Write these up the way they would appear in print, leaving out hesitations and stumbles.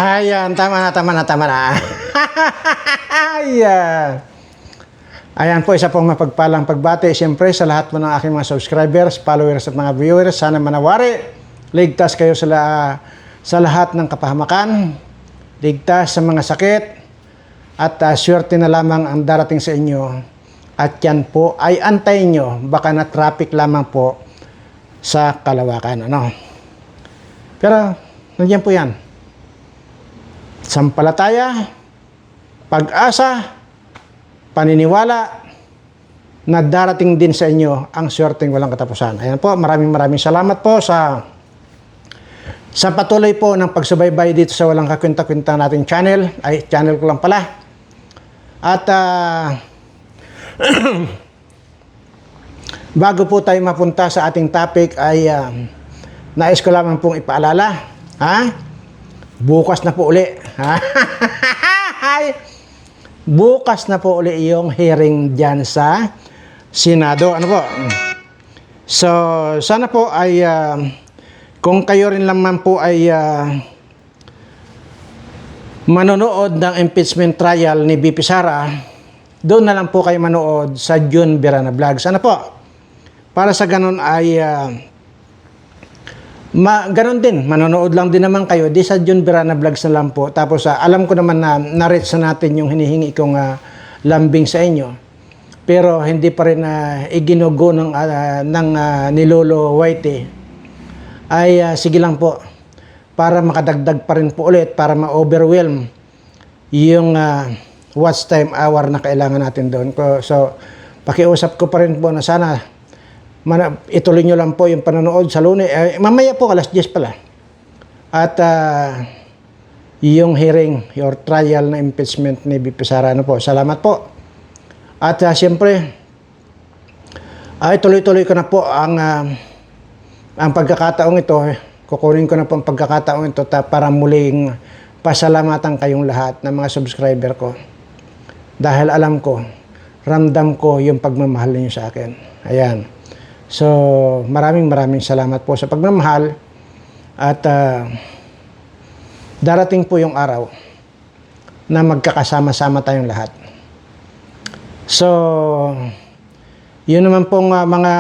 Ayan, tama na. Ayan. Ayan po, isa pong mapagpalang pagbati. Siyempre, sa lahat po ng aking mga subscribers, followers at mga viewers, sana manawari. Ligtas kayo sa lahat ng kapahamakan. Ligtas sa mga sakit. At swerte na lamang ang darating sa inyo. At yan po ay antayin nyo. Baka na traffic lamang po sa kalawakan. Ano? Pero, nandiyan po yan. Sampalataya, pag-asa, paniniwala na darating din sa inyo ang swerteng walang katapusan. Ayan po, maraming salamat po sa patuloy po ng pagsubaybay dito sa Walang Kakwenta-Kwenta nating channel. Ay, channel ko lang pala. At bago po tayo mapunta sa ating topic ay nais ko lamang pong ipaalala. Bukas na po uli. Bukas na po uli yung hearing dyan sa Senado. Ano po? So, sana po ay kung kayo rin naman po ay manonood ng impeachment trial ni VP Sara, doon na lang po kayo manood sa June Berana Vlog. Sana po, para sa ganun ay ganun din, manonood lang din naman kayo di sa June Berana Vlogs na lang po. Tapos alam ko naman na na-reach na natin yung hinihingi kong lambing sa inyo. Pero hindi pa rin iginugo ng ni Lolo Whitey. Ay sige lang po, para makadagdag pa rin po ulit, para ma-overwhelm yung watch time hour na kailangan natin doon. So, pakiusap ko pa rin po na sana ituloy nyo lang po yung panonood sa Lunes. Mamaya po, alas 10 pala. At yung hearing, your trial na impeachment ni VP Sara. Ano po, salamat po. At siyempre, tuloy-tuloy ko na po ang pagkakataong ito. Kukunin ko na po ang pagkakataong ito para muling pasalamatan kayong lahat ng mga subscriber ko. Dahil alam ko, ramdam ko yung pagmamahal niyo sa akin. Ayan. So, maraming salamat po sa pagmamahal at darating po yung araw na magkakasama-sama tayong lahat. So, yun naman pong mga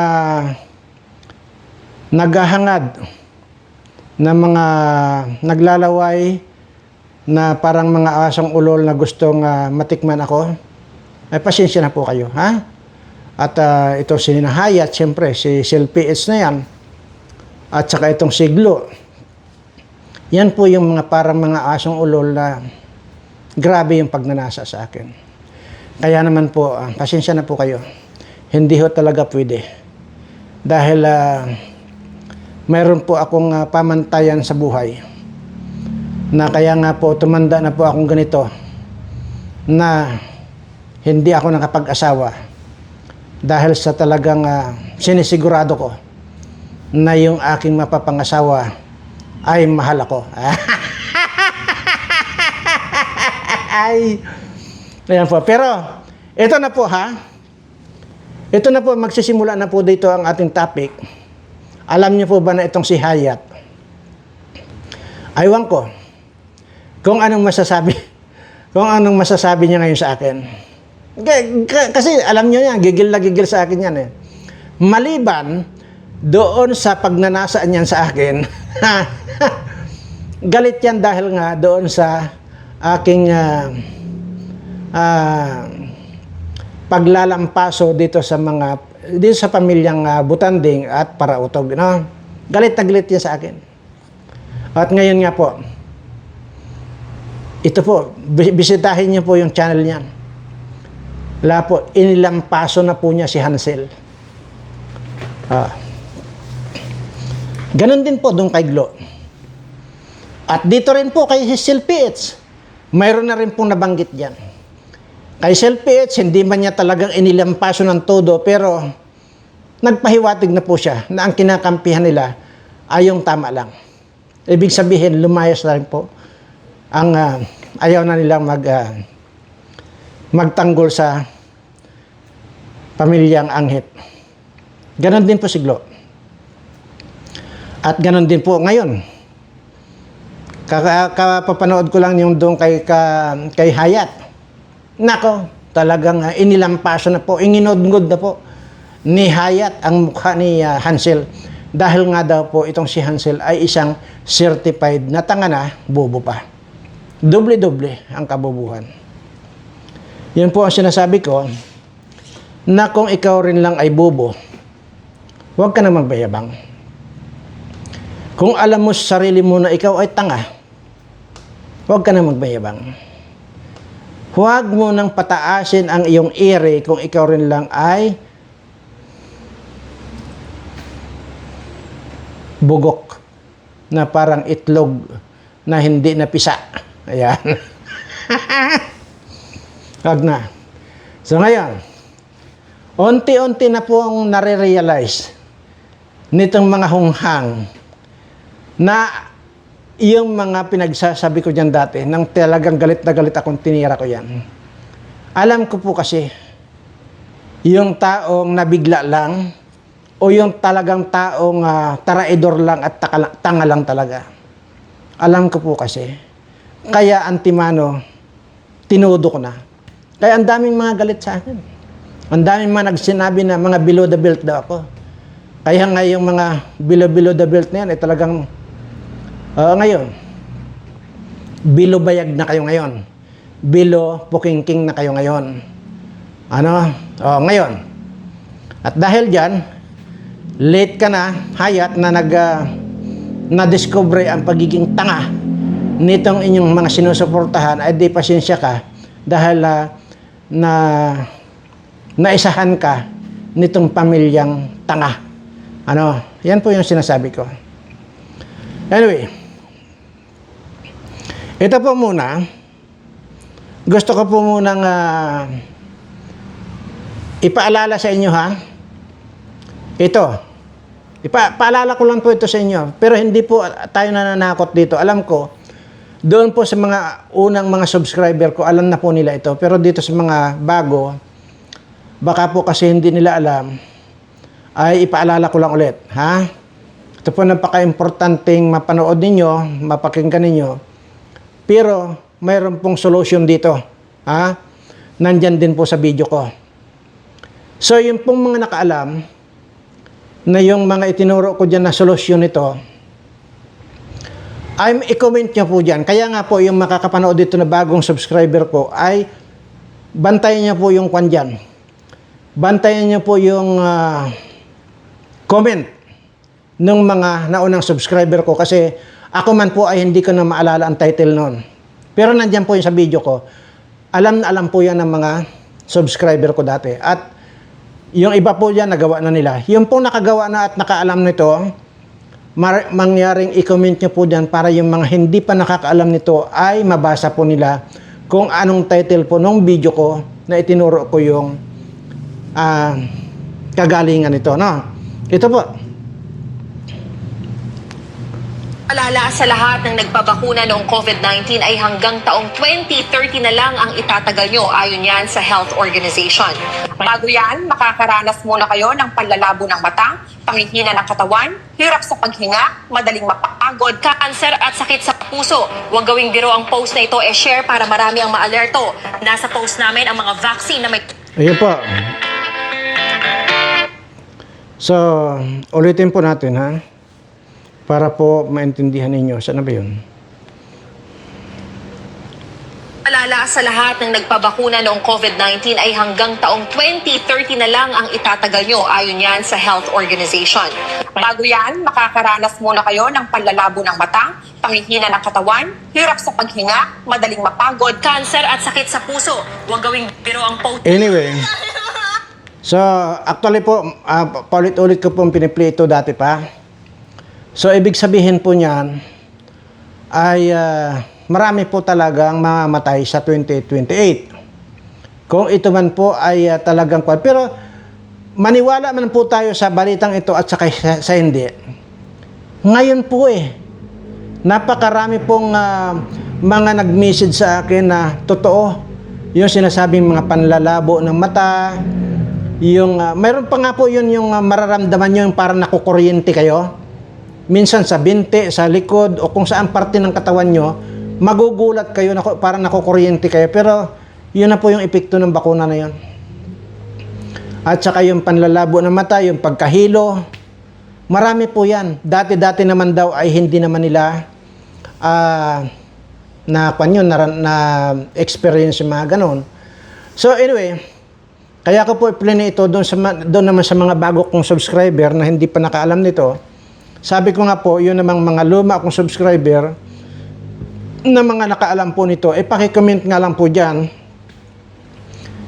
naghahangad na mga naglalaway na parang mga asong ulol na gustong matikman ako, ay pasensya na po kayo, ha? At ito si Ninahayat, siyempre, si Silpiits na yan. At saka itong Siglo. Yan po yung mga parang mga asong ulol na grabe yung pagnanasa sa akin. Kaya naman po, pasensya na po kayo. Hindi ho talaga pwede. Dahil mayroon po akong pamantayan sa buhay. Na kaya nga po, tumanda na po akong ganito. Na hindi ako nakapag-asawa. Dahil sa talagang sinisigurado ko na yung aking mapapangasawa ay mahal ako. Ayan po. Pero, ito na po Ito na po, magsisimula na po dito ang ating topic. Alam niyo po ba na itong si Hayat? Aywan ko kung anong masasabi niya ngayon sa akin. Kasi alam nyo yan, gigil na gigil sa akin yan Maliban doon sa pagnanasa niyan sa akin, galit yan dahil nga doon sa aking paglalampaso dito sa pamilyang Butanding at Parautog. No? Galit na galit yan sa akin. At ngayon nga po, ito po, bisitahin niyo po yung channel niyan. Wala po, inilampaso na po niya si Hansel. Ganon din po doon kay Glo. At dito rin po kay Silpiits, mayroon na rin pong nabanggit dyan. Kay Silpiits, hindi man niya talagang inilampaso ng todo, pero nagpahiwatig na po siya na ang kinakampihan nila ay yung tama lang. Ibig sabihin, lumayas na rin po ang ayaw na nilang magtanggol sa pamilyang Anghit. Ganon din po si Glo. At ganon din po ngayon. Kapapanood ko lang yung doon kay Hayat. Nako, talagang inilampaso na po, inginudngod na po ni Hayat ang mukha ni Hansel. Dahil nga daw po itong si Hansel ay isang certified na tanga na, bobo pa. Doble-doble ang kabobuhan. Yun po ang sinasabi ko, na kung ikaw rin lang ay bobo, huwag ka na magbayabang. Kung alam mo sa sarili mo na ikaw ay tanga, huwag ka na magbayabang. Huwag mo nang pataasin ang iyong ire kung ikaw rin lang ay bugok na parang itlog na hindi napisa. Ayan. Huwag na. So ngayon, unti-unti na po ang nare-realize nitong mga hunghang na yung mga pinagsasabi ko dyan dati, nang talagang galit na galit akong tinira ko yan. Alam ko po kasi, yung taong nabigla lang, o yung talagang taong taraidor lang at tanga lang talaga. Alam ko po kasi. Kaya antimano, tinudo ko na. Kaya ang daming mga galit sa akin. Ang daming mga nagsinabi na mga below the belt daw ako. Kaya nga yung mga below the belt na yan, talagang ngayon, below bayag na kayo ngayon. Below pukingking na kayo ngayon. Ngayon. At dahil dyan, late ka na, Hayat, na na-discover ang pagiging tanga nitong inyong mga sinusuportahan, ay di pasensya ka dahil naisahan ka nitong pamilyang tanga. Yan po yung sinasabi ko. Anyway, ito po muna, gusto ko po munang ipaalala sa inyo, ha? Ito, paalala ko lang po ito sa inyo, pero hindi po tayo nananakot dito. Alam ko, doon po sa mga unang mga subscriber ko, alam na po nila ito. Pero dito sa mga bago, baka po kasi hindi nila alam, ay ipaalala ko lang ulit, ha? Ito po napaka-importanting mapanood ninyo, mapakinggan ninyo. Pero mayroon pong solution dito, ha? Nandyan din po sa video ko. So, yung pong mga nakaalam, na yung mga itinuro ko dyan na solusyon nito, ay i-comment nyo po dyan. Kaya nga po yung makakapanood dito na bagong subscriber ko ay bantayan nyo po yung kwan dyan. Bantayan nyo po yung comment ng mga naunang subscriber ko kasi ako man po ay hindi ko na maalala ang title nun. Pero nandyan po yung sa video ko. Alam na alam po yan ng mga subscriber ko dati. At yung iba po dyan, nagawa na nila. Yung pong nakagawa na at nakaalam nito, mangyaring i-comment nyo po dyan para yung mga hindi pa nakakaalam nito ay mabasa po nila kung anong title po nung video ko na itinuro ko yung kagalingan nito. No? Ito po. Paalala sa lahat ng nagpabakuna noong COVID-19 ay hanggang taong 2030 na lang ang itatagal nyo ayon yan sa Health Organization. Bago yan, makakaranas muna kayo ng panlalabo ng mata, panghihina ng katawan, hirap sa paghinga, madaling mapagod, cancer at sakit sa puso. Huwag gawing biro ang post na ito, share para marami ang ma-alerto. Nasa post namin ang mga vaccine na may... Ayun po. So, ulitin po natin, ha? Para po maintindihan ninyo. Saan na ba yun? Paalala sa lahat ng nagpabakuna noong COVID-19 ay hanggang taong 2030 na lang ang itatagal nyo ayon yan sa Health Organization. Bago yan, makakaranas muna kayo ng panlalabo ng mata, panghihina ng katawan, hirap sa paghinga, madaling mapagod, cancer at sakit sa puso. Huwag gawing biro ang post. Anyway, so actually po, paulit-ulit ko pong piniplay ito dati pa. So, ibig sabihin po niyan ay marami po talagang mamamatay sa 2028. Kung ito man po ay talagang... Pero maniwala man po tayo sa balitang ito at saka sa hindi. Ngayon po napakarami pong mga nag-message sa akin na totoo yung sinasabing mga panlalabo ng mata, yung mayroon pa nga po yun yung mararamdaman nyo yung parang nakukuryente kayo. minsan sa binti, sa likod, o kung saan parte ng katawan nyo, magugulat kayo, parang nakukuryente kayo. Pero yun na po yung epekto ng bakuna na yun. At saka yung panlalabo ng mata, yung pagkahilo, marami po yan. Dati-dati naman daw ay hindi naman nila na experience yung mga ganon. So anyway, kaya ko po i-play ito doon naman sa mga bago kong subscriber na hindi pa nakaalam nito. Sabi ko nga po, yun namang mga luma kong subscriber na mga nakaalam po nito, paki-comment nga lang po dyan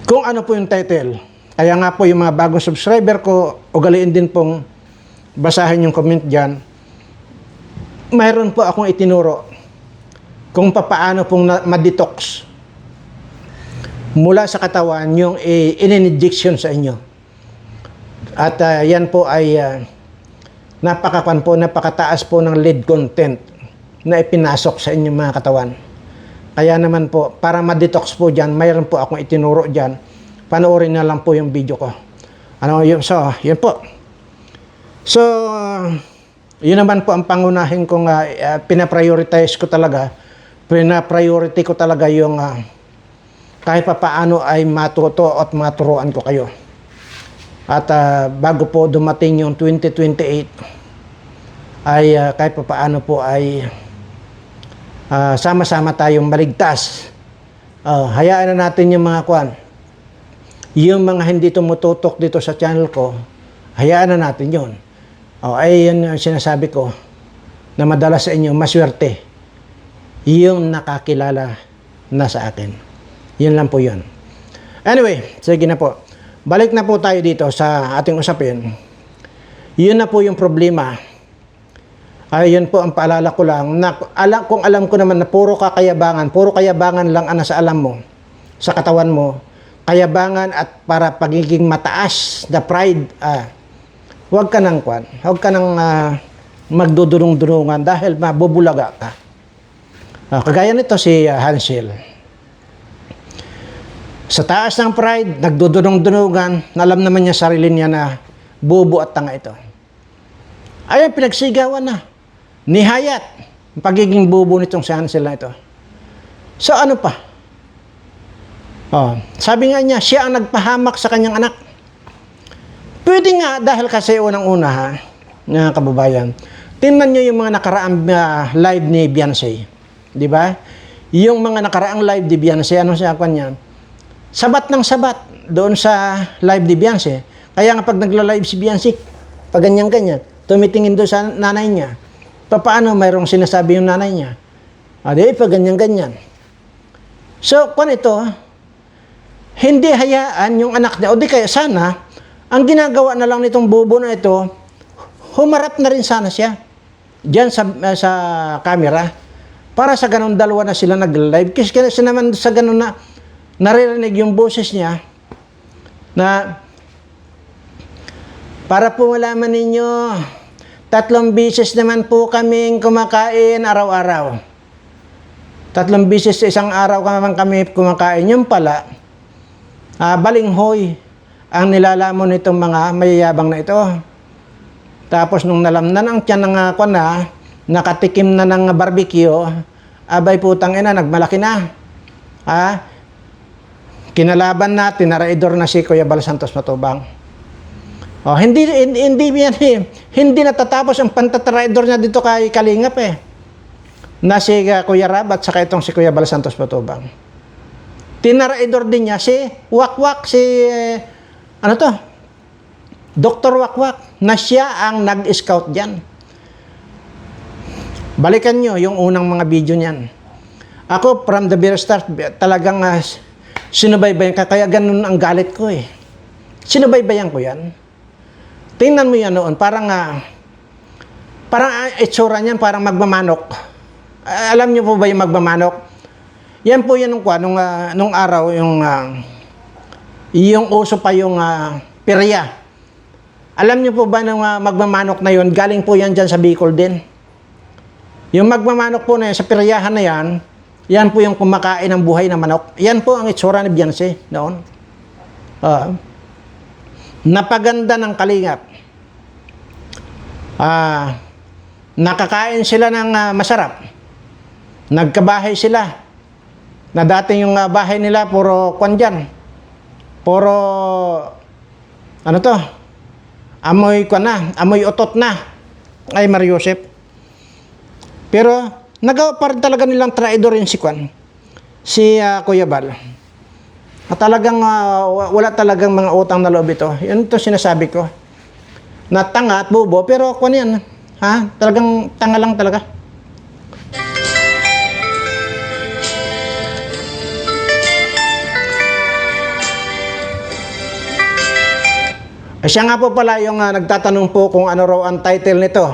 kung ano po yung title. Kaya nga po yung mga bagong subscriber ko, ugaliin din pong basahin yung comment dyan. Mayroon po akong itinuro kung paano pong ma-detox mula sa katawan yung in-injection sa inyo. At yan po ay napakataas po ng lead content na ipinasok sa inyong mga katawan. Kaya naman po, para ma-detox po dyan, mayroon po akong itinuro dyan. Panoorin na lang po yung video ko. So, yun po. So, yun naman po ang pangunahin kong pinaprioritize ko talaga. Pina-priority ko talaga yung kahit pa paano ay matuto at maturuan ko kayo. At bago po dumating yung 2028 ay kahit pa paano po ay sama-sama tayong maligtas. Hayaan na natin yung mga yung mga hindi tumututok dito sa channel ko, hayaan na natin yun. Ay yun yung sinasabi ko na madalas sa inyo, maswerte yung nakakilala na sa akin. Yun lang po yun. Anyway, sige na po. Balik na po tayo dito sa ating usapin. Yun na po yung problema. Yun po ang paalala ko lang. Kung alam ko naman na puro kayabangan lang ang nasa alam mo, sa katawan mo, kayabangan at para pagiging mataas, the pride, huwag ka nang magdudurong-durungan dahil mabubulaga ka. Kagaya nito si Hansel. Sa taas ng pride, nagdudurong-durungan, alam naman niya sarili niya na bobo at tanga ito. Ayun, pinagsigawan na. Nihayat ang pagiging bobo nitong si Hansel na ito. So ano pa? Sabi nga niya, siya ang nagpahamak sa kanyang anak. Pwede nga, dahil kasi unang-una, mga kababayan, tingnan nyo yung mga nakaraang live ni Beyonce. Di ba? Yung mga nakaraang live ni Beyonce, ano siya kanya? Sabat ng sabat doon sa live ni Beyonce. Kaya nga pag nagla-live si Beyonce, pag ganyan-ganyan, tumitingin doon sa nanay niya. Paano mayroong sinasabi yung nanay niya? Di, pag ganyan-ganyan. So, ito, hindi hayaan yung anak niya, o di kaya sana, ang ginagawa na lang nitong bobo na ito, humarap na rin sana siya diyan sa camera para sa ganun dalawa na sila nag-live. Kasi naman sa ganun na naririnig yung boses niya na para po malaman ninyo, 3 beses naman po kaming kumakain araw-araw. 3 beses sa isang araw naman kami kumakain. Yung pala, balinghoy ang nilalamon nitong mga mayayabang na ito. Tapos nung nalamnan ang tiyan ng nakatikim na ng barbecue, abay putang ina, nagmalaki na. Kinalaban na, tinaraidor na si Kuya Bal Santos Matubang. Hindi natatapos ang pantataraidor niya dito kay Kalingap na si Kuya Rab at saka itong si Kuya Bal Santos Matubang. Tinaraidor din niya si Wakwak, Dr. Wakwak, na siya ang nag-scout dyan. Balikan nyo yung unang mga video niyan. Ako, from the very start, talagang sinubaybayan ka, kaya ganun ang galit ko Sinubaybayan ko yan. Tingnan mo yan noon, parang itsura niyan, parang magmamanok. Alam niyo po ba yung magmamanok? Yan po yan nung araw, yung uso pa yung perya. Alam niyo po ba nung magmamanok na yun, galing po yan dyan sa Bicol din. Yung magmamanok po na yan, sa peryahan na yan po yung kumakain ng buhay na manok. Yan po ang itsura ni Beyonce noon. Napaganda ng Kalingap. nakakain sila ng masarap. Nagkabahay sila. Na dating yung bahay nila, puro kwan dyan. Puro, ano to? Amoy kwan na, amoy utot na. Ay, Mario Joseph. Pero, nagawa pa rin talaga nilang traidor yun si kwan. Si Kuya Bal. At talagang, wala talagang mga utang na loob ito. Yun ito sinasabi ko. Na tanga at bobo, pero kwan yan. Ha? Talagang tanga lang talaga. Siya nga po pala yung nagtatanong po kung ano raw ang title nito.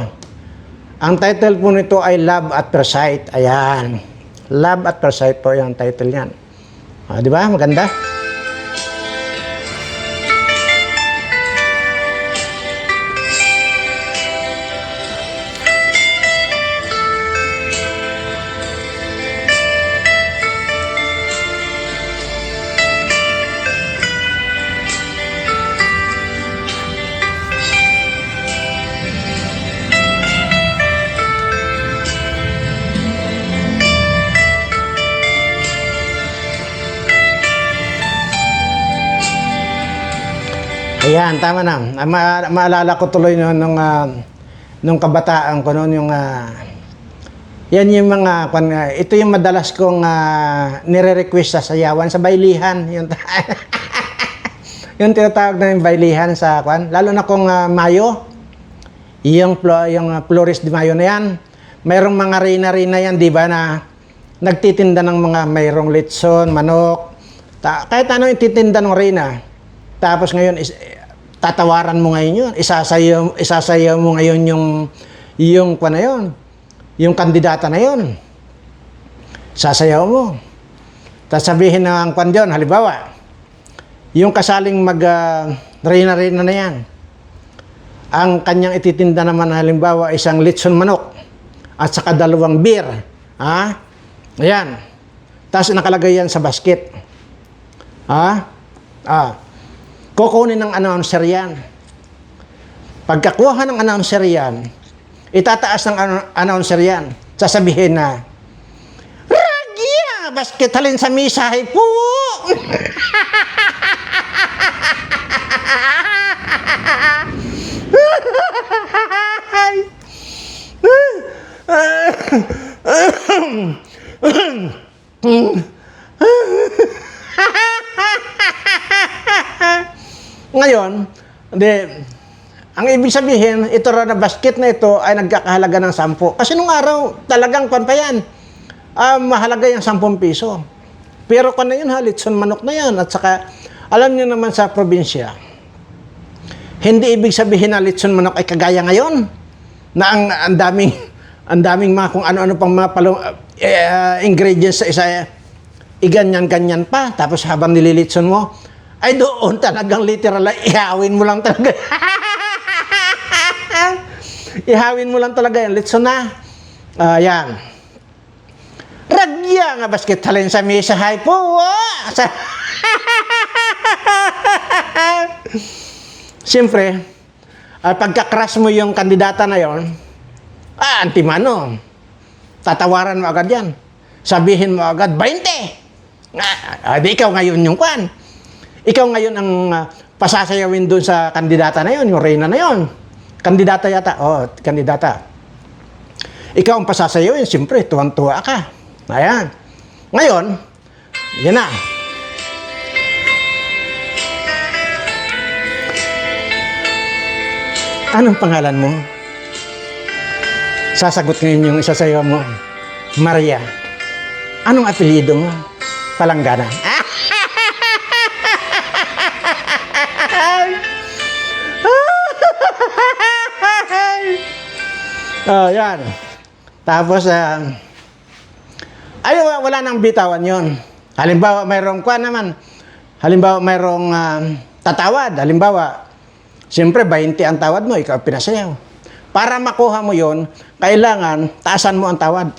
Ang title po nito ay Love at First Sight. Ayan. Love at First Sight po yung title niyan. Di ba? Maganda. Ayan, tama na. Maalala ko tuloy nung kabataan ko noon yung yan yung mga ito yung madalas kong nire-request sa sayawan sa baylihan, yung yung tinatawag na yung baylihan sa lalo na kung Mayo, yung Flores de Mayo na yan. Mayroong mga reyna-reyna yan, di ba, na nagtitinda ng mga mayroong litson, manok, kahit ano yung titinda ng reyna. Tapos ngayon, tatawaran mo ngayon yun. Isasayaw mo ngayon yung na yun. Yung kandidata na yun. Sasayaw mo. Tapos sabihin na ang kwan yun, halimbawa, yung kasaling reyna-reyna na yan. Ang kanyang ititinda naman, halimbawa, isang litson manok at saka 2 beer. Ha? Ayan. Tapos nakalagay yan sa basket. Ha? Kukunin ng announcer yan. Pagkakuha ng announcer yan, itataas ng announcer yan. Sasabihin na, Ragya! Basket halin sa misahe po! Ngayon, ang ibig sabihin, ito raw na basket na ito ay nagkakahalaga ng 10. Kasi nung araw, talagang pa yan. Mahalaga yung 10 piso. Pero kung na yun, litson manok na yan. At saka, alam niyo naman sa probinsya, hindi ibig sabihin na litson manok ay kagaya ngayon. Na ang daming mga kung ano-ano pang mga ingredients sa isa, iganyan-ganyan pa. Tapos habang nililitson mo, ay doon talagang literal, ihawin mo lang talaga. Ihawin mo lang talaga yan. Litson na. Yan. Ragya nga basket halin sa mesa. Hay po. Siyempre, pagka-crush mo yung kandidata na yon, antimano. Tatawaran mo agad yan. Sabihin mo agad, 20. Di ikaw ngayon yung kwan. Ikaw ngayon ang pasasayawin doon sa kandidata na yon, yung reyna na yon. Kandidata yata. Kandidata. Ikaw ang pasasayawin, siyempre, tuwang-tuwa ka. Ayan. Ngayon, yan na. Anong pangalan mo? Sasagot ngayon yung isasayaw mo. Maria. Anong apelyido mo? Palanggana. Yan. Tapos, wala nang bitawan yon. Halimbawa, mayroong tatawad. Halimbawa, siyempre, 20 ang tawad mo, ikaw pinasayaw. Para makuha mo yon, kailangan, taasan mo ang tawad.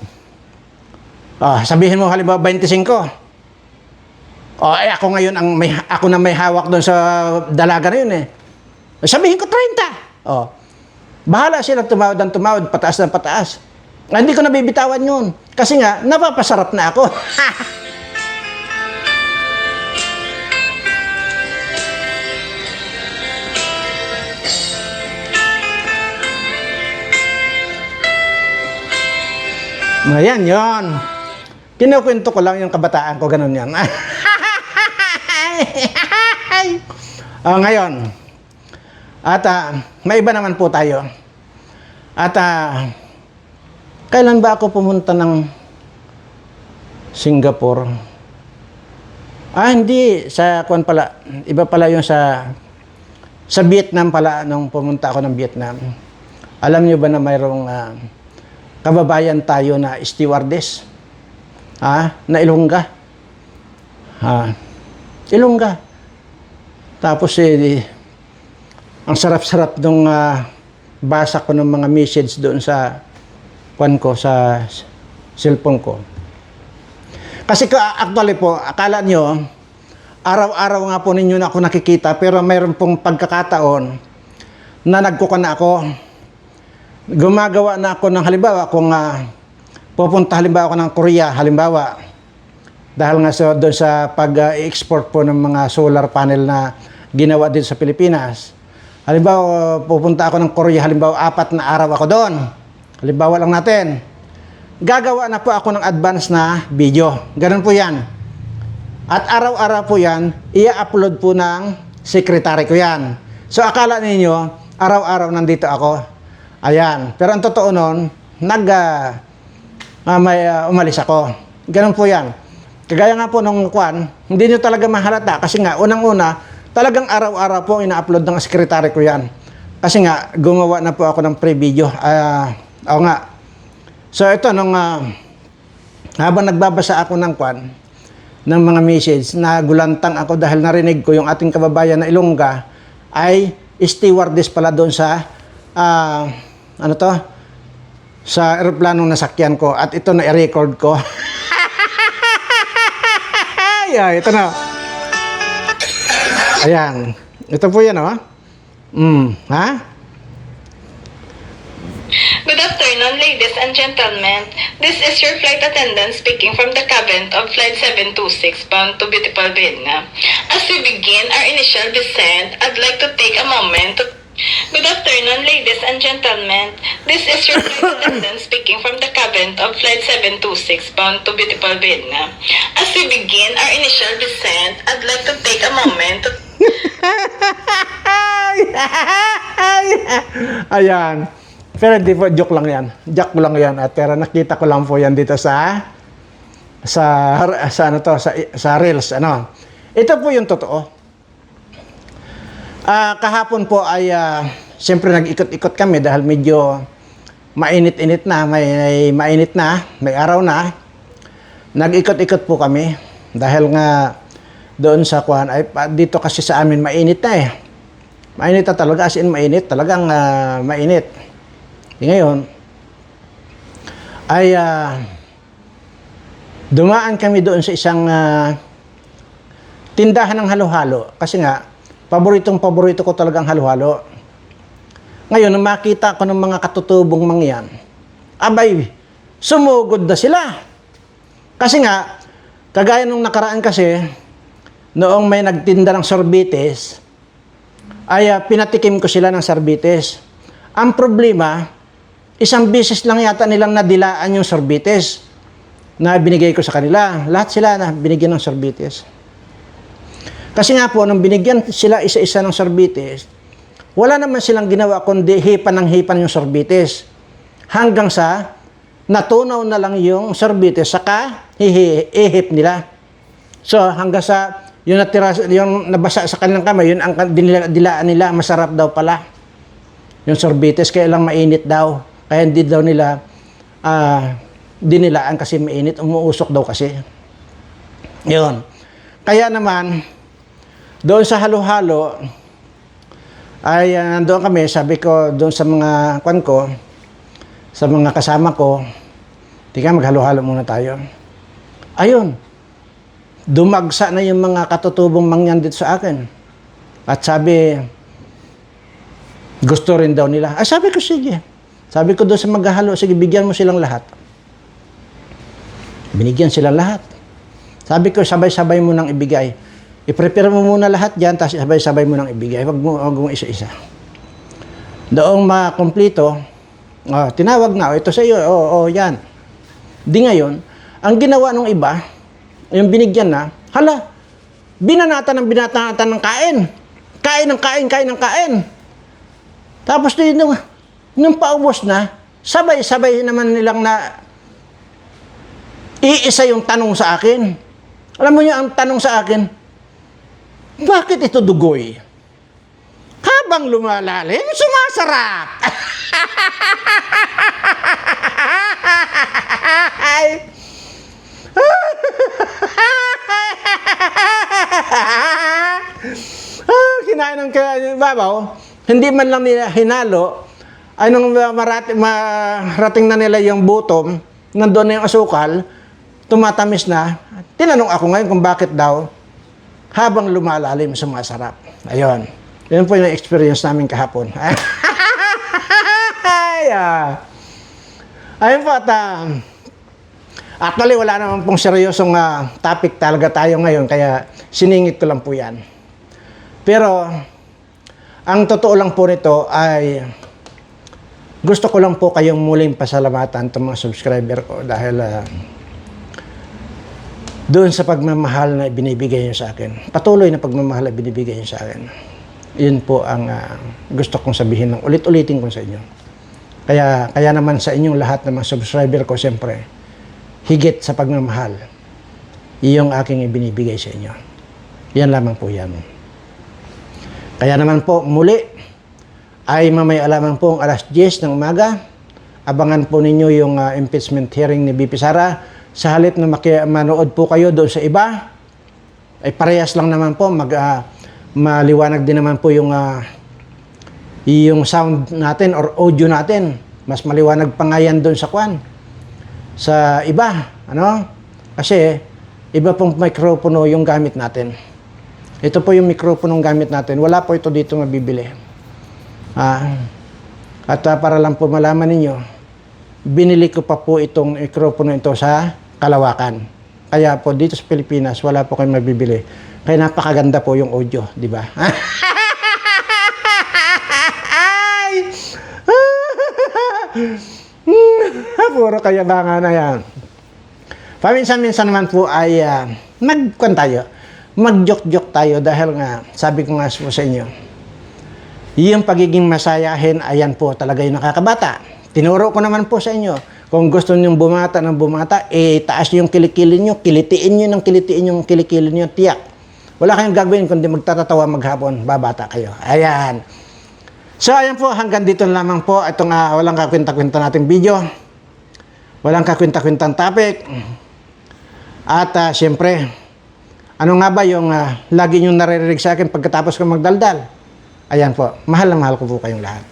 Sabihin mo, halimbawa, 25. Ako ngayon, ako na may hawak doon sa dalaga na yun eh. Sabihin ko, 30. Bahala silang tumawad ng tumawad, pataas ng pataas. Hindi ko nabibitawan yun. Kasi nga, napapasarap na ako. Ayan, yun. Kinukwento ko lang yung kabataan ko, ganun yan. Ngayon, at may iba naman po tayo. At kailan ba ako pumunta ng Singapore? Hindi. Sa kuwan pala. Iba pala yung sa Vietnam pala, nung pumunta ako ng Vietnam. Alam niyo ba na mayroong kababayan tayo na stewardess? Na Ilongga. Ilongga. Tapos ang sarap-sarap nung basa ko ng mga message doon sa kwan ko, sa cellphone ko. Kasi actually po, akala nyo, araw-araw nga po ninyo na ako nakikita, pero mayroon pong pagkakataon na nagkukan na ako. Gumagawa na ako ng halimbawa, kung pupunta halimbawa ako ng Korea, halimbawa, dahil nga doon sa pag-export po ng mga solar panel na ginawa din sa Pilipinas. Halimbawa, pupunta ako ng Korea, halimbawa, 4 na araw ako doon. Halimbawa lang natin. Gagawa na po ako ng advance na video. Ganun po yan. At araw-araw po yan, i-upload po ng sekretary ko yan. So, akala ninyo, araw-araw nandito ako. Ayan. Pero ang totoo nun, umalis ako. Ganun po yan. Kagaya nga po nung kwan, hindi nyo talaga mahalata. Kasi nga, unang-una, talagang araw-araw po ina-upload ng sekretary ko yan. Kasi nga, gumawa na po ako ng pre-video. Oo nga. So ito, nung habang nagbabasa ako ng kwan, ng mga message, nagulantang ako dahil narinig ko yung ating kababayan na Ilongga ay stewardess pala doon sa, sa eroplanong nasakyan ko. At ito na i-record ko. Ito na. Ayan. Ito po yan, Good afternoon, ladies and gentlemen. This is your flight attendant speaking from the cabin of Flight 726 bound to beautiful Vietnam. As we begin our initial descent, I'd like to take a moment to... Good afternoon, ladies and gentlemen. This is your flight attendant speaking from the cabin of Flight 726 bound to beautiful Vietnam. As we begin our initial descent, I'd like to take a moment to... Ayan. Pero hindi po, joke lang yan. Joke lang yan. At pero nakita ko lang po yan dito sa Reels. Ito po yung totoo. Kahapon po ay, siyempre nag-ikot-ikot kami dahil medyo mainit-init na, mainit na, may araw na. Nag-ikot-ikot po kami dahil nga doon sa kuhan ay dito kasi sa amin mainit na Mainit na talaga, as in mainit, talagang mainit. Ngayon, ay dumaan kami doon sa isang tindahan ng halo-halo. Kasi nga, paborito ko talagang halo-halo. Ngayon, nung makita ko ng mga katutubong mangyan, abay, sumugod na sila. Kasi nga, kagaya nung nakaraan kasi, noong may nagtinda ng sorbites, ay pinatikim ko sila ng sorbites. Ang problema, isang beses lang yata nilang nadilaan yung sorbites na binigay ko sa kanila. Lahat sila na binigyan ng sorbites. Kasi nga po, nung binigyan sila isa-isa ng sorbites, wala naman silang ginawa kundi hipan ng hipan yung sorbites. Hanggang sa natunaw na lang yung sorbites, saka ihip nila. So, hanggang sa yung natira, yung nabasa sa kanilang kamay, yun ang dilaan nila, masarap daw pala. Yung sorbites, kaya lang mainit daw. Kaya hindi daw nila dinilaan kasi mainit, umuusok daw kasi. Yun. Kaya naman, doon sa halo-halo, ay nandoon kami, sabi ko doon sa mga kwan ko, sa mga kasama ko, tika maghalo-halo muna tayo. Ayun, dumagsa na yung mga katutubong mangyan dito sa akin. At sabi, Gusto rin daw nila. Ay, sabi ko, sige. Sabi ko doon sa maghahalo, sige, bigyan mo silang lahat. Binigyan silang lahat. Sabi ko, sabay-sabay mo nang ibigay. I-prepare mo muna lahat dyan, tapos sabay-sabay mo nang ibigay. Wag mo isa-isa. Doong makomplito, tinawag na, ito sa iyo, yan. Di ngayon, ang ginawa ng iba, yung binigyan na, hala, binanatan ng kain. Kain ng kain. Tapos nung paubos na, sabay-sabay naman nilang na iisa yung tanong sa akin. Alam mo niyo, ang tanong sa akin, bakit ito dugoy? Habang lumalalim, sumasarap. Kinain ng babaw, hindi man lang nila hinalo, ay nung marating na nila yung butom, nandun na yung asukal, tumatamis na, tinanong ako ngayon kung bakit daw, habang lumalalim, sumasarap. Ayun. Yun po yung experience namin kahapon. Ayun po, actually, wala naman pong seryosong topic talaga tayo ngayon, kaya siningit ko lang po yan. Pero, ang totoo lang po nito ay gusto ko lang po kayong muling pasalamatan itong mga subscriber ko dahil doon sa pagmamahal na binibigay niyo sa akin. Patuloy na pagmamahal na binibigay niyo sa akin. Yun po ang gusto kong sabihin ng ulit-ulitin ko sa inyo. Kaya naman sa inyong lahat ng mga subscriber ko, siyempre, higit sa pagmamahal, yung aking ibinibigay sa inyo. Yan lamang po yan. Kaya naman po, muli, ay mamaya lamang po ang alas 10 ng umaga. Abangan po ninyo yung impeachment hearing ni BP Sara. Sa halip na manood po kayo doon sa iba, ay parehas lang naman po, maliwanag din naman po yung sound natin or audio natin. Mas maliwanag pa nga yan doon sa sa iba, ano? Kasi iba pong mikropono yung gamit natin. Ito po yung mikropono gamit natin. Wala po ito dito mabibili. At para lang po malaman ninyo, binili ko pa po itong mikropono ito sa Kalawakan. Kaya po dito sa Pilipinas, wala po kayong mabibili. Kaya napakaganda po yung audio, di ba? Puro kayabangan na yan. Paminsan-minsan naman po ay mag-joke-joke tayo dahil nga, sabi ko nga po sa inyo, yung pagiging masayahin, ayan po talaga yung nakakabata. Tinuro ko naman po sa inyo, kung gusto nyo bumata ng bumata, taas yung kilikili nyo, kilitiin nyo ng kilitiin yung kilikili nyo, tiyak. Wala kayong gagawin kundi magtatatawa maghapon, babata kayo. Ayan. So, ayan po, hanggang dito lamang po itong walang kakwenta-kwenta nating video. Walang kakwenta-kwentang topic. At siyempre, ano nga ba yung lagi nyo naririnig sa akin pagkatapos ko magdaldal? Ayan po, mahal na mahal ko po kayong lahat.